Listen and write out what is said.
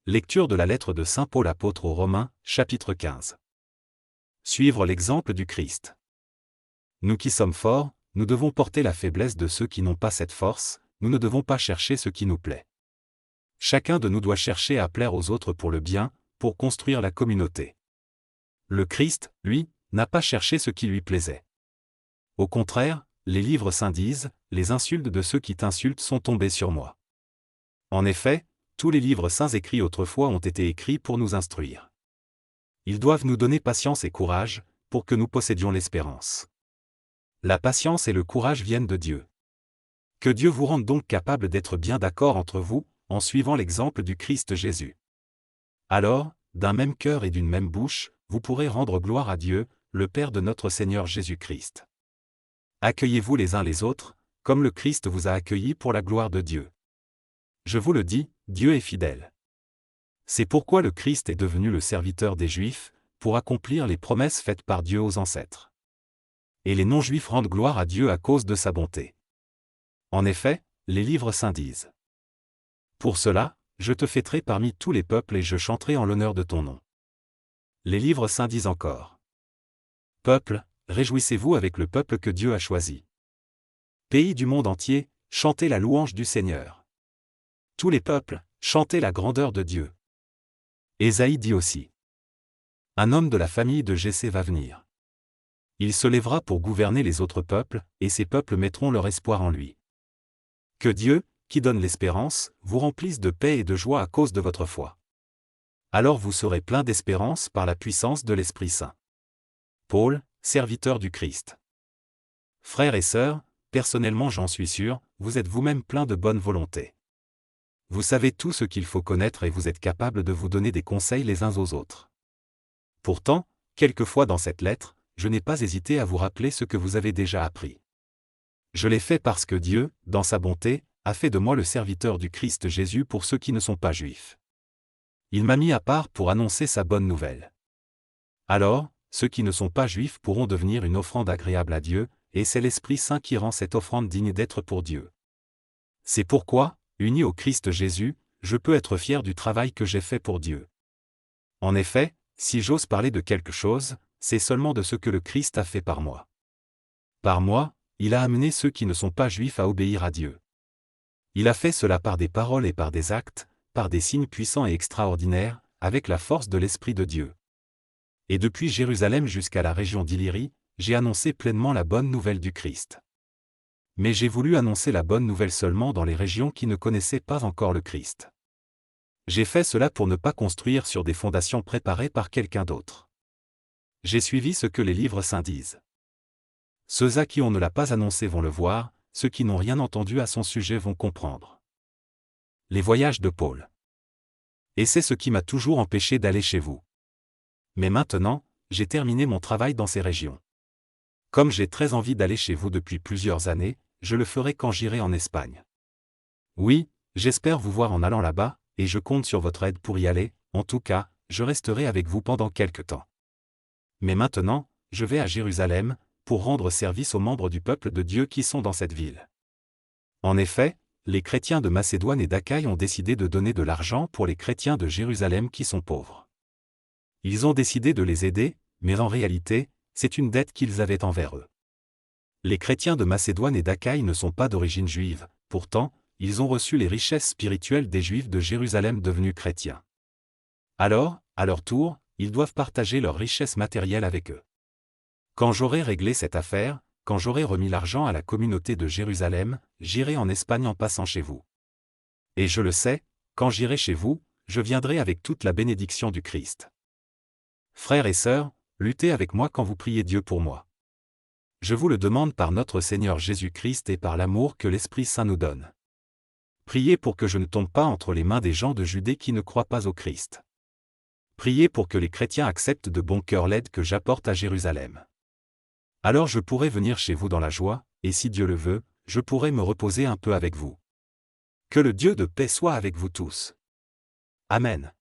Lecture de la lettre de Saint Paul apôtre aux Romains, chapitre 15. Suivre l'exemple du Christ. Nous qui sommes forts, nous devons porter la faiblesse de ceux qui n'ont pas cette force, nous ne devons pas chercher ce qui nous plaît. Chacun de nous doit chercher à plaire aux autres pour le bien, pour construire la communauté. Le Christ, lui, n'a pas cherché ce qui lui plaisait. Au contraire, les livres saints disent, les insultes de ceux qui t'insultent sont tombées sur moi. En effet, tous les livres saints écrits autrefois ont été écrits pour nous instruire. Ils doivent nous donner patience et courage, pour que nous possédions l'espérance. La patience et le courage viennent de Dieu. Que Dieu vous rende donc capable d'être bien d'accord entre vous, en suivant l'exemple du Christ Jésus. Alors, d'un même cœur et d'une même bouche, vous pourrez rendre gloire à Dieu, le Père de notre Seigneur Jésus-Christ. Accueillez-vous les uns les autres, comme le Christ vous a accueillis pour la gloire de Dieu. Je vous le dis, Dieu est fidèle. C'est pourquoi le Christ est devenu le serviteur des Juifs, pour accomplir les promesses faites par Dieu aux ancêtres. Et les non-Juifs rendent gloire à Dieu à cause de sa bonté. En effet, les livres saints disent. Pour cela, je te fêterai parmi tous les peuples et je chanterai en l'honneur de ton nom. Les livres saints disent encore. Peuple, réjouissez-vous avec le peuple que Dieu a choisi. Pays du monde entier, chantez la louange du Seigneur. Tous les peuples, chantez la grandeur de Dieu. Ésaïe dit aussi. Un homme de la famille de Jessé va venir. Il se lèvera pour gouverner les autres peuples, et ces peuples mettront leur espoir en lui. Que Dieu, qui donne l'espérance, vous remplisse de paix et de joie à cause de votre foi. Alors vous serez plein d'espérance par la puissance de l'Esprit Saint. Paul, serviteur du Christ. Frères et sœurs, personnellement j'en suis sûr, vous êtes vous-même plein de bonne volonté. Vous savez tout ce qu'il faut connaître et vous êtes capable de vous donner des conseils les uns aux autres. Pourtant, quelquefois dans cette lettre, je n'ai pas hésité à vous rappeler ce que vous avez déjà appris. Je l'ai fait parce que Dieu, dans sa bonté, a fait de moi le serviteur du Christ Jésus pour ceux qui ne sont pas juifs. Il m'a mis à part pour annoncer sa bonne nouvelle. Alors, ceux qui ne sont pas juifs pourront devenir une offrande agréable à Dieu, et c'est l'Esprit Saint qui rend cette offrande digne d'être pour Dieu. C'est pourquoi, uni au Christ Jésus, je peux être fier du travail que j'ai fait pour Dieu. En effet, si j'ose parler de quelque chose, c'est seulement de ce que le Christ a fait par moi. Par moi, il a amené ceux qui ne sont pas juifs à obéir à Dieu. Il a fait cela par des paroles et par des actes, par des signes puissants et extraordinaires, avec la force de l'Esprit de Dieu. Et depuis Jérusalem jusqu'à la région d'Illyrie, j'ai annoncé pleinement la bonne nouvelle du Christ. Mais j'ai voulu annoncer la bonne nouvelle seulement dans les régions qui ne connaissaient pas encore le Christ. J'ai fait cela pour ne pas construire sur des fondations préparées par quelqu'un d'autre. J'ai suivi ce que les livres saints disent. Ceux à qui on ne l'a pas annoncé vont le voir, ceux qui n'ont rien entendu à son sujet vont comprendre. Les voyages de Paul. Et c'est ce qui m'a toujours empêché d'aller chez vous. Mais maintenant, j'ai terminé mon travail dans ces régions. Comme j'ai très envie d'aller chez vous depuis plusieurs années, je le ferai quand j'irai en Espagne. Oui, j'espère vous voir en allant là-bas, et je compte sur votre aide pour y aller, en tout cas, je resterai avec vous pendant quelque temps. Mais maintenant, je vais à Jérusalem, pour rendre service aux membres du peuple de Dieu qui sont dans cette ville. En effet, les chrétiens de Macédoine et d'Achaïe ont décidé de donner de l'argent pour les chrétiens de Jérusalem qui sont pauvres. Ils ont décidé de les aider, mais en réalité, c'est une dette qu'ils avaient envers eux. Les chrétiens de Macédoine et d'Achaïe ne sont pas d'origine juive, pourtant, ils ont reçu les richesses spirituelles des Juifs de Jérusalem devenus chrétiens. Alors, à leur tour, ils doivent partager leurs richesses matérielles avec eux. Quand j'aurai réglé cette affaire, quand j'aurai remis l'argent à la communauté de Jérusalem, j'irai en Espagne en passant chez vous. Et je le sais, quand j'irai chez vous, je viendrai avec toute la bénédiction du Christ. Frères et sœurs, luttez avec moi quand vous priez Dieu pour moi. Je vous le demande par notre Seigneur Jésus-Christ et par l'amour que l'Esprit Saint nous donne. Priez pour que je ne tombe pas entre les mains des gens de Judée qui ne croient pas au Christ. Priez pour que les chrétiens acceptent de bon cœur l'aide que j'apporte à Jérusalem. Alors je pourrai venir chez vous dans la joie, et si Dieu le veut, je pourrai me reposer un peu avec vous. Que le Dieu de paix soit avec vous tous. Amen.